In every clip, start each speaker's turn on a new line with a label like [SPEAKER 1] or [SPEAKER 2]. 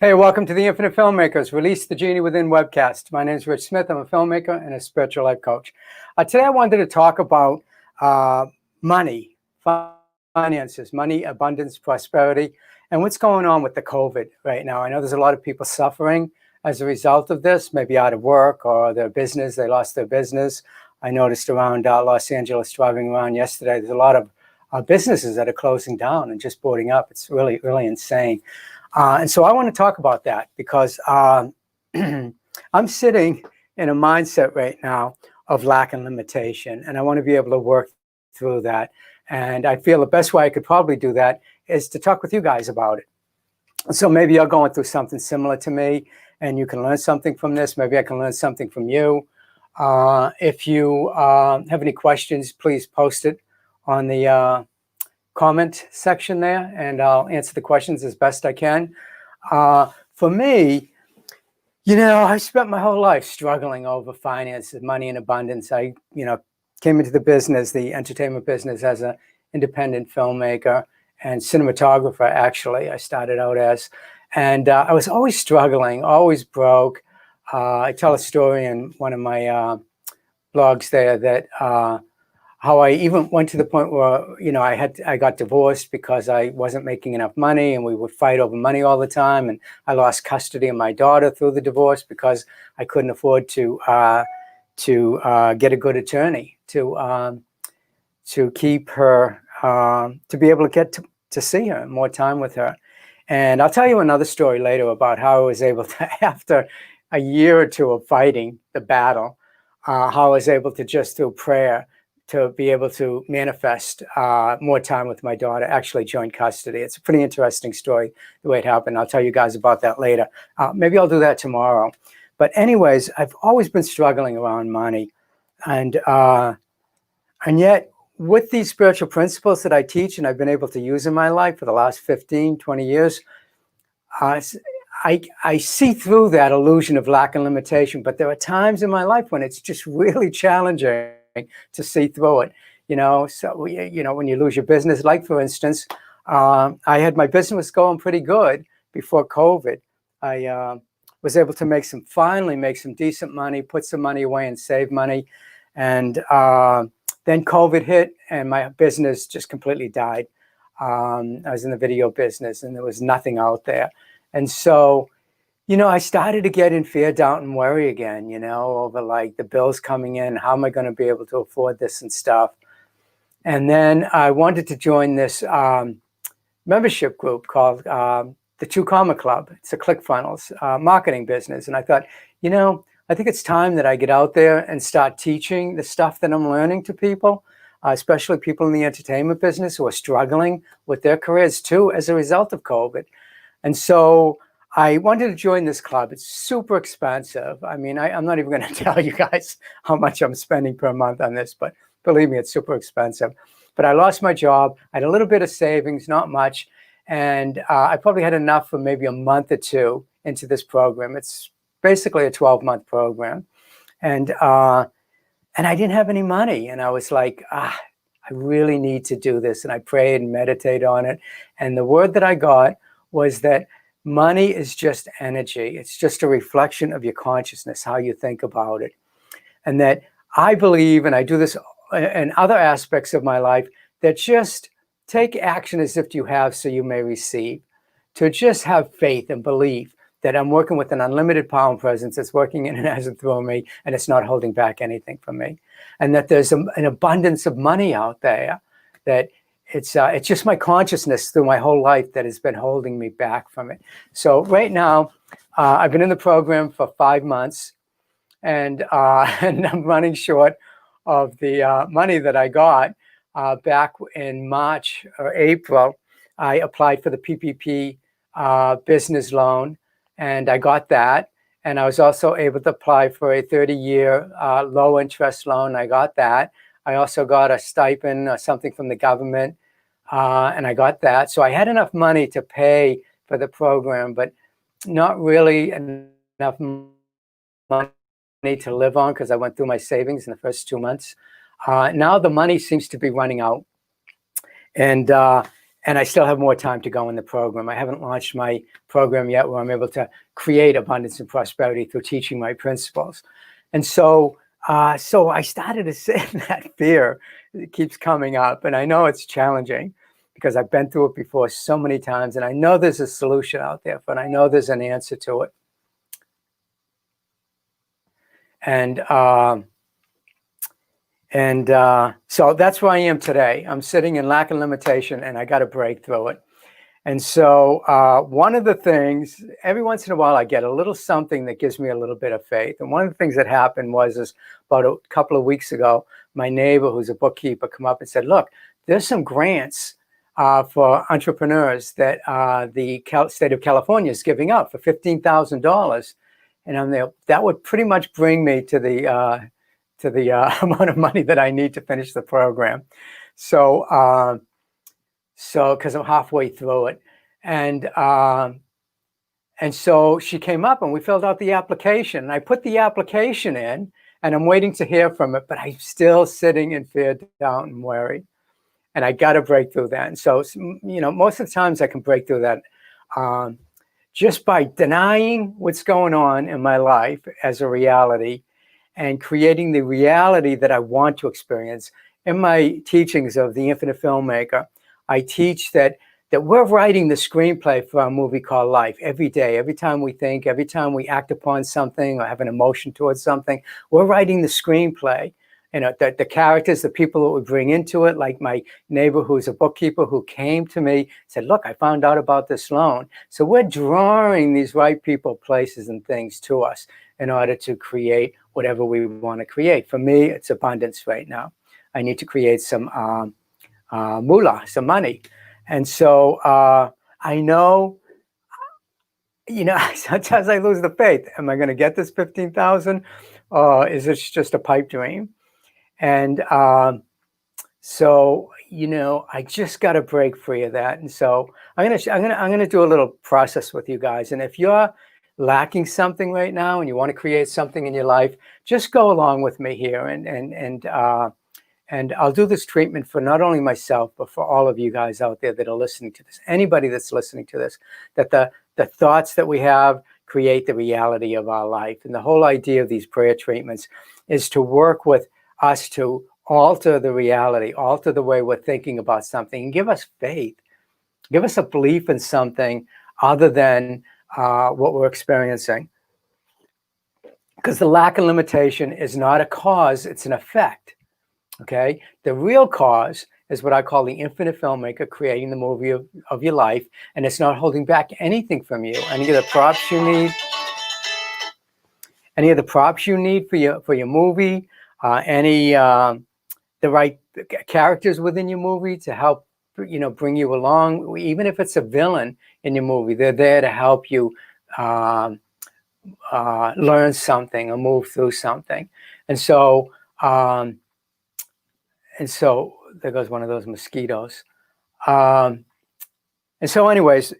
[SPEAKER 1] Hey, welcome to the Infinite Filmmakers, Release the Genie Within webcast. My name is Rich Smith. I'm a filmmaker and a spiritual life coach. Today I wanted to talk about money, finances, money, abundance, prosperity, and what's going on with the COVID right now. I know there's a lot of people suffering as a result of this, maybe out of work or their business. They lost their business. I noticed around Los Angeles, driving around yesterday, there's a lot of businesses that are closing down and just boarding up. It's really, really insane. And so I want to talk about that because I'm sitting in a mindset right now of lack and limitation, and I want to be able to work through that. And I feel the best way I could probably do that is to talk with you guys about it. So maybe you're going through something similar to me, and you can learn something from this. Maybe I can learn something from you. If you have any questions, please post it on the comment section there, and I'll answer the questions as best I can. For me, I spent my whole life struggling over finances, money, and abundance. I, came into the business, the entertainment business, as an independent filmmaker and cinematographer, actually. I started out as, and I was always struggling, always broke. I tell a story in one of my blogs there that how I even went to the point where, I got divorced because I wasn't making enough money, and we would fight over money all the time. And I lost custody of my daughter through the divorce because I couldn't afford to get a good attorney to keep her, to be able to get to see her, more time with her. And I'll tell you another story later about how I was able to, after a year or two of fighting the battle, how I was able to, just through prayer, to be able to manifest more time with my daughter, actually joint custody. It's a pretty interesting story, the way it happened. I'll tell you guys about that later. Maybe I'll do that tomorrow. But anyways, I've always been struggling around money. And yet, with these spiritual principles that I teach and I've been able to use in my life for the last 15, 20 years, I see through that illusion of lack and limitation. But there are times in my life when it's just really challenging to see through it, so when you lose your business, like for instance, I had my business going pretty good before COVID. I was able to finally make some decent money, put some money away and save money. And then COVID hit and my business just completely died. I was in the video business and there was nothing out there. And so I started to get in fear, doubt, and worry again, over like the bills coming in. How am I going to be able to afford this and stuff? And then I wanted to join this membership group called the True Karma Club. It's a ClickFunnels marketing business. And I thought, I think it's time that I get out there and start teaching the stuff that I'm learning to people, especially people in the entertainment business who are struggling with their careers too as a result of COVID. And so I wanted to join this club. It's super expensive. I mean, I'm not even going to tell you guys how much I'm spending per month on this, but believe me, it's super expensive. But I lost my job. I had a little bit of savings, not much. And I probably had enough for maybe a month or two into this program. It's basically a 12-month program. And I didn't have any money. And I was like, I really need to do this. And I prayed and meditated on it. And the word that I got was that money is just energy. It's just a reflection of your consciousness, how you think about it. And that I believe, and I do this in other aspects of my life, that just take action as if you have so you may receive. To just have faith and belief that I'm working with an unlimited power and presence that's working in and as and through me, and it's not holding back anything from me. And that there's an abundance of money out there, that it's just my consciousness through my whole life that has been holding me back from it. So right now, I've been in the program for 5 months, and I'm running short of the money that I got back in March or April. I applied for the PPP business loan, and I got that. And I was also able to apply for a 30-year low interest loan. I got that. I also got a stipend or something from the government, and I got that. So I had enough money to pay for the program, but not really enough money to live on because I went through my savings in the first 2 months. Now the money seems to be running out. And and I still have more time to go in the program. I haven't launched my program yet where I'm able to create abundance and prosperity through teaching my principles. And so I started to sit in that fear. It keeps coming up, and I know it's challenging because I've been through it before so many times, and I know there's a solution out there, but I know there's an answer to it. So that's where I am today. I'm sitting in lack and limitation, and I got to break through it. And so one of the things, every once in a while, I get a little something that gives me a little bit of faith. And one of the things that happened was about a couple of weeks ago, my neighbor, who's a bookkeeper, come up and said, look, there's some grants for entrepreneurs that the state of California is giving up for $15,000. And I'm there, that would pretty much bring me to the amount of money that I need to finish the program. So because I'm halfway through it. And so she came up and we filled out the application. And I put the application in and I'm waiting to hear from it, but I'm still sitting in fear, doubt, and worry. And I got to break through that. And so, most of the times I can break through that just by denying what's going on in my life as a reality and creating the reality that I want to experience. In my teachings of The Infinite Filmmaker, I teach that we're writing the screenplay for our movie called life every day. Every time we think, every time we act upon something or have an emotion towards something, we're writing the screenplay. The characters, the people that we bring into it, like my neighbor who's a bookkeeper who came to me, said, look, I found out about this loan. So we're drawing these right people, places, and things to us in order to create whatever we want to create. For me, it's abundance right now. I need to create some moolah, some money. And so I know, sometimes I lose the faith. Am I going to get this 15,000? Is this just a pipe dream? And so I just got to break free of that. And so I'm gonna do a little process with you guys. And if you're lacking something right now and you want to create something in your life, just go along with me here. And I'll do this treatment for not only myself, but for all of you guys out there that are listening to this, anybody that's listening to this, that the thoughts that we have create the reality of our life. And the whole idea of these prayer treatments is to work with us to alter the reality, alter the way we're thinking about something, and give us faith, give us a belief in something other than what we're experiencing. Because the lack of limitation is not a cause, it's an effect. Okay, the real cause is what I call the infinite filmmaker creating the movie of your life, and it's not holding back anything from you. Any of the props you need, for your movie, the right characters within your movie to help bring you along. Even if it's a villain in your movie, they're there to help you learn something or move through something. And so there goes one of those mosquitoes. And so anyways,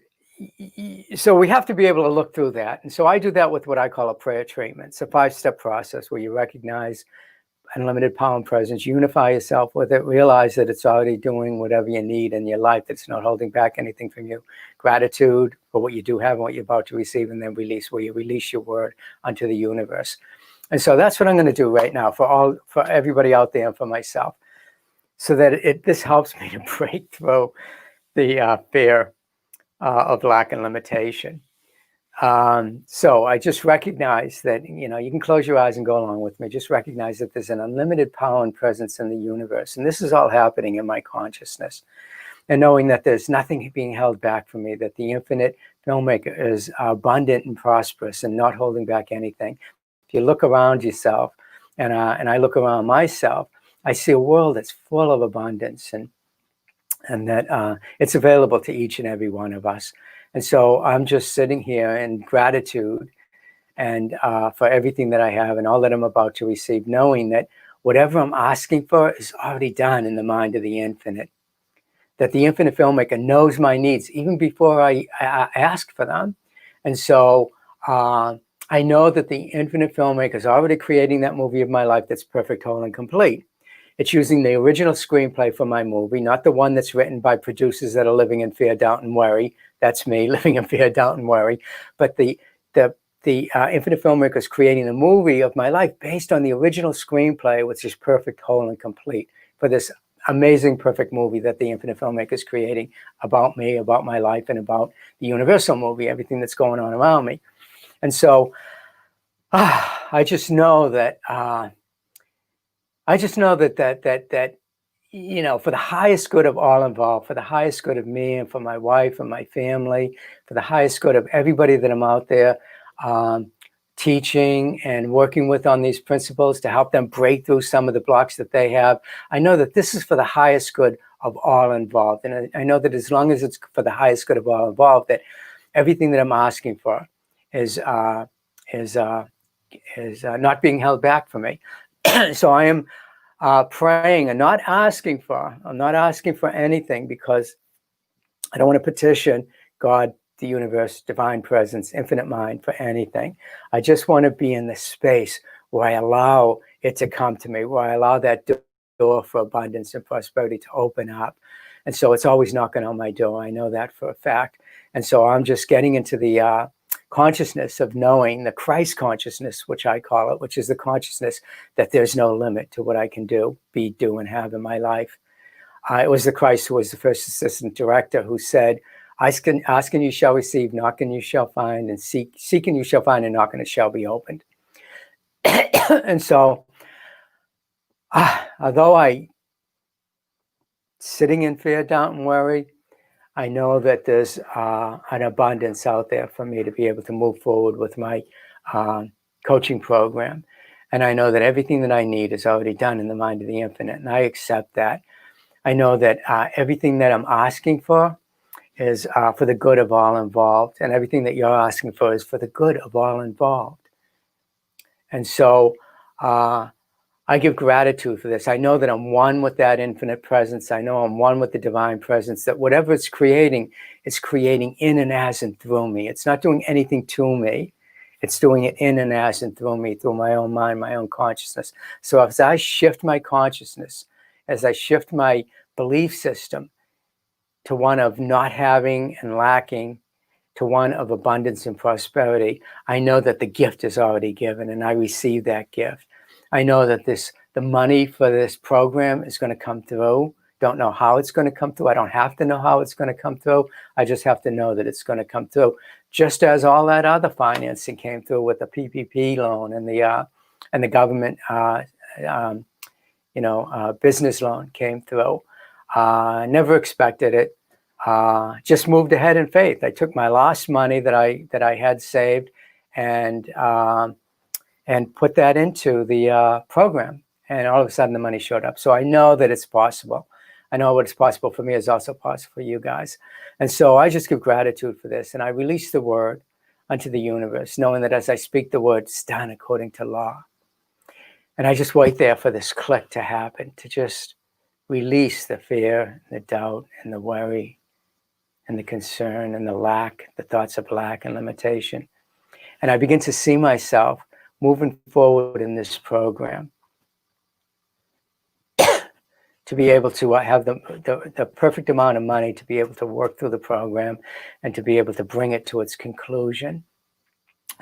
[SPEAKER 1] so we have to be able to look through that. And so I do that with what I call a prayer treatment. It's a 5-step process where you recognize unlimited power and presence, unify yourself with it, realize that it's already doing whatever you need in your life, that's not holding back anything from you. Gratitude for what you do have and what you're about to receive, and then release, where you release your word unto the universe. And so that's what I'm going to do right now for everybody out there and for myself, so that this helps me to break through the fear of lack and limitation. So I just recognize that, you can close your eyes and go along with me. Just recognize that there's an unlimited power and presence in the universe. And this is all happening in my consciousness. And knowing that there's nothing being held back from me, that the infinite filmmaker is abundant and prosperous and not holding back anything. If you look around yourself, and I look around myself, I see a world that's full of abundance, and that it's available to each and every one of us. And so I'm just sitting here in gratitude and for everything that I have and all that I'm about to receive, knowing that whatever I'm asking for is already done in the mind of the infinite, that the infinite filmmaker knows my needs even before I ask for them. And so I know that the infinite filmmaker is already creating that movie of my life that's perfect, whole, and complete. It's using the original screenplay for my movie, not the one that's written by producers that are living in fear, doubt, and worry. That's me, living in fear, doubt, and worry. But the Infinite Filmmaker is creating a movie of my life based on the original screenplay, which is perfect, whole, and complete for this amazing, perfect movie that the Infinite Filmmaker is creating about me, about my life, and about the Universal movie, everything that's going on around me. And so I just know that you know, for the highest good of all involved, for the highest good of me and for my wife and my family, for the highest good of everybody that I'm out there teaching and working with on these principles to help them break through some of the blocks that they have. I know that this is for the highest good of all involved. And I know that as long as it's for the highest good of all involved, that everything that I'm asking for is not being held back for me. So I am praying and not asking for, I'm not asking for anything, because I don't want to petition God, the universe, divine presence, infinite mind for anything. I just want to be in the space where I allow it to come to me, where I allow that door for abundance and prosperity to open up. And so it's always knocking on my door. I know that for a fact. And so I'm just getting into the consciousness of knowing, the Christ consciousness, which I call it, which is the consciousness that there's no limit to what I can do, be, do, and have in my life. It was the Christ who was the first assistant director who said, asking you shall receive, knocking you shall find, and seeking you shall find, and knocking it shall be opened. And so, although I sitting in fear, doubt, and worry, I know that there's an abundance out there for me to be able to move forward with my coaching program. And I know that everything that I need is already done in the mind of the infinite, and I accept that. I know that everything that I'm asking for is for the good of all involved, and everything that you're asking for is for the good of all involved. And so I give gratitude for this. I know that I'm one with that infinite presence. I know I'm one with the divine presence, that whatever it's creating in and as and through me. It's not doing anything to me. It's doing it in and as and through me, through my own mind, my own consciousness. So as I shift my consciousness, as I shift my belief system to one of not having and lacking, to one of abundance and prosperity, I know that the gift is already given, and I receive that gift. I know that the money for this program is going to come through. Don't know how it's going to come through. I don't have to know how it's going to come through. I just have to know that it's going to come through, just as all that other financing came through with the PPP loan and the government, business loan came through. Never expected it. Just moved ahead in faith. I took my last money that I had saved and put that into the program, and all of a sudden the money showed up. So I know that it's possible. I know what is possible for me is also possible for you guys. And so I just give gratitude for this, and I release the word unto the universe, knowing that as I speak the word, it's done according to law. And I just wait there for this click to happen, to just release the fear, the doubt, and the worry, and the concern, and the lack, the thoughts of lack and limitation. And I begin to see myself moving forward in this program to be able to have the perfect amount of money to be able to work through the program and to be able to bring it to its conclusion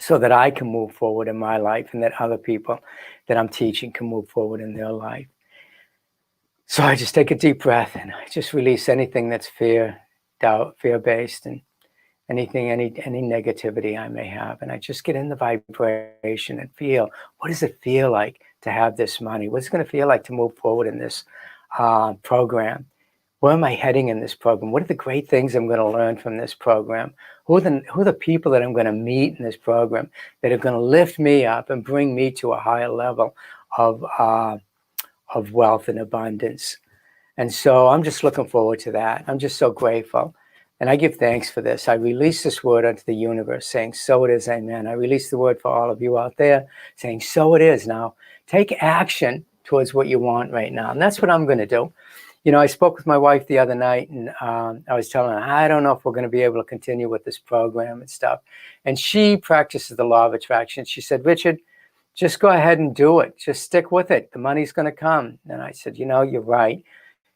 [SPEAKER 1] so that I can move forward in my life and that other people that I'm teaching can move forward in their life. So I just take a deep breath and I just release anything that's fear, doubt, fear-based, and anything, any negativity I may have. And I just get in the vibration and feel, what does it feel like to have this money? What's it going to feel like to move forward in this program? Where am I heading in this program? What are the great things I'm going to learn from this program? Who are the people that I'm going to meet in this program that are going to lift me up and bring me to a higher level of wealth and abundance? And so I'm just looking forward to that. I'm just so grateful. And I give thanks for this. I release this word unto the universe saying, so it is, amen. I release the word for all of you out there saying, so it is. Now, take action towards what you want right now. And that's what I'm going to do. You know, I spoke with my wife the other night, and I was telling her, I don't know if we're going to be able to continue with this program and stuff. And she practices the law of attraction. She said, Richard, just go ahead and do it. Just stick with it. The money's going to come. And I said, you know, you're right.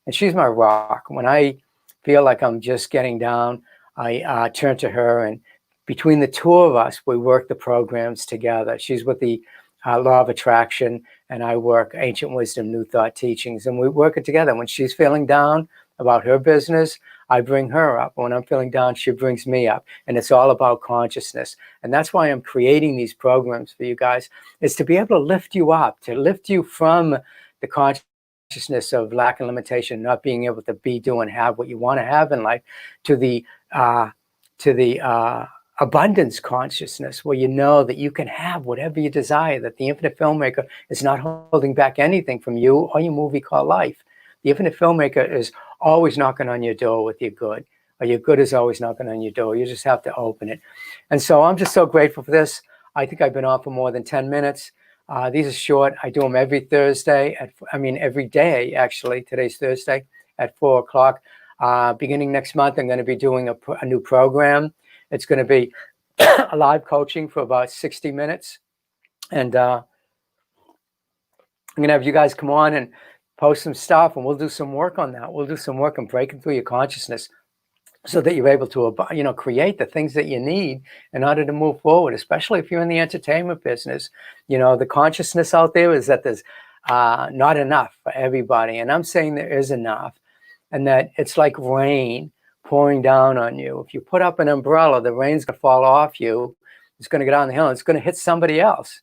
[SPEAKER 1] And she's my rock. When I feel like I'm just getting down, I turn to her, and between the two of us, we work the programs together. She's with the Law of Attraction, and I work Ancient Wisdom, New Thought Teachings, and we work it together. When she's feeling down about her business, I bring her up. When I'm feeling down, she brings me up, and it's all about consciousness. And that's why I'm creating these programs for you guys, is to be able to lift you up, to lift you from the consciousness of lack and limitation, not being able to be, do, and have what you want to have in life, to the abundance consciousness, where you know that you can have whatever you desire, that the infinite filmmaker is not holding back anything from you or your movie called life. The infinite filmmaker is always knocking on your door with your good, or your good is always knocking on your door. You just have to open it. And so I'm just so grateful for this. I think I've been on for more than 10 minutes. These are short. I do them every Thursday, every day, actually. Today's Thursday at 4 o'clock. Beginning next month, I'm going to be doing a new program. It's going to be a live coaching for about 60 minutes. And I'm going to have you guys come on and post some stuff, and we'll do some work on that. We'll do some work on breaking through your consciousness so that you're able to, create the things that you need in order to move forward, especially if you're in the entertainment business. The consciousness out there is that there's not enough for everybody. And I'm saying there is enough, and that it's like rain pouring down on you. If you put up an umbrella, the rain's going to fall off you. It's going to go down the hill, and it's going to hit somebody else.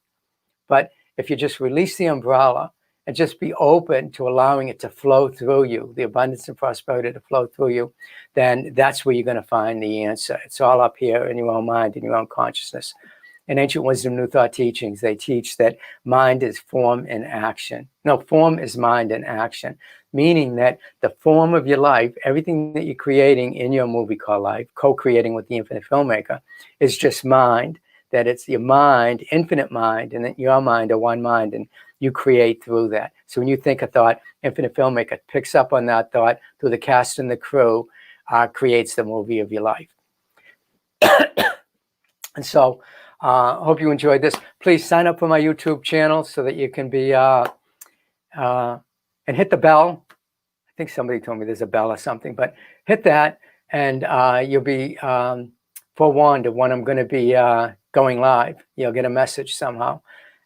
[SPEAKER 1] But if you just release the umbrella and just be open to allowing it to flow through you, the abundance and prosperity to flow through you, then that's where you're going to find the answer. It's all up here in your own mind, in your own consciousness. In Ancient Wisdom, New Thought Teachings, they teach that mind is form and action. No, form is mind and action, meaning that the form of your life, everything that you're creating in your movie called life, co-creating with the infinite filmmaker, is just mind, that it's your mind, infinite mind, and that your mind are one mind, and you create through that. So when you think a thought, infinite filmmaker picks up on that thought through the cast and the crew, creates the movie of your life. And so, hope you enjoyed this. Please sign up for my YouTube channel so that you can be, and hit the bell. I think somebody told me there's a bell or something, but hit that, and you'll be forewarned of when I'm going to be going live. You'll get a message somehow.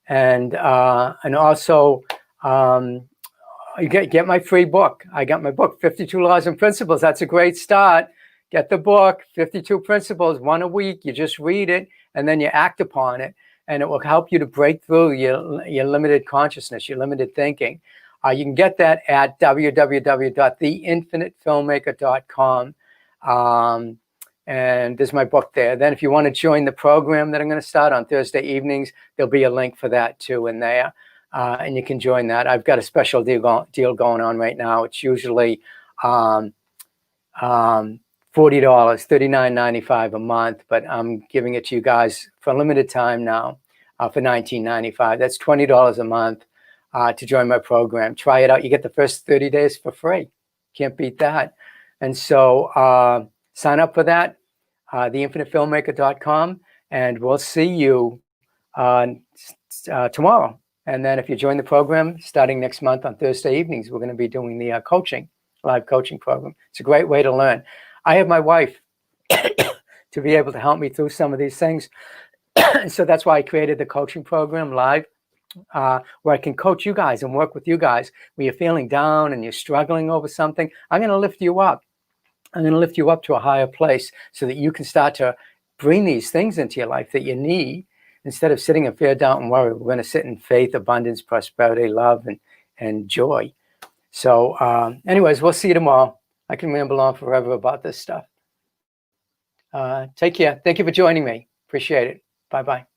[SPEAKER 1] And also, you get my free book. I got my book, 52 Laws and Principles. That's a great start. Get the book, 52 Principles, one a week. You just read it, and then you act upon it, and it will help you to break through your limited consciousness, your limited thinking. You can get that at www.theinfinitefilmmaker.com. And there's my book there. Then if you want to join the program that I'm going to start on Thursday evenings, there'll be a link for that too in there. And you can join that. I've got a special deal going on right now. It's usually $40, $39.95 a month, but I'm giving it to you guys for a limited time now for $19.95. That's $20 a month to join my program. Try it out. You get the first 30 days for free. Can't beat that. And so sign up for that, theinfinitefilmmaker.com, and we'll see you tomorrow. And then if you join the program starting next month on Thursday evenings, we're going to be doing the live coaching program. It's a great way to learn. I have my wife to be able to help me through some of these things. So that's why I created the coaching program live, where I can coach you guys and work with you guys when you're feeling down and you're struggling over something. I'm going to lift you up. I'm going to lift you up to a higher place so that you can start to bring these things into your life that you need. Instead of sitting in fear, doubt, and worry, we're going to sit in faith, abundance, prosperity, love, and joy. So anyways, we'll see you tomorrow. I can ramble on forever about this stuff. Take care. Thank you for joining me. Appreciate it. Bye-bye.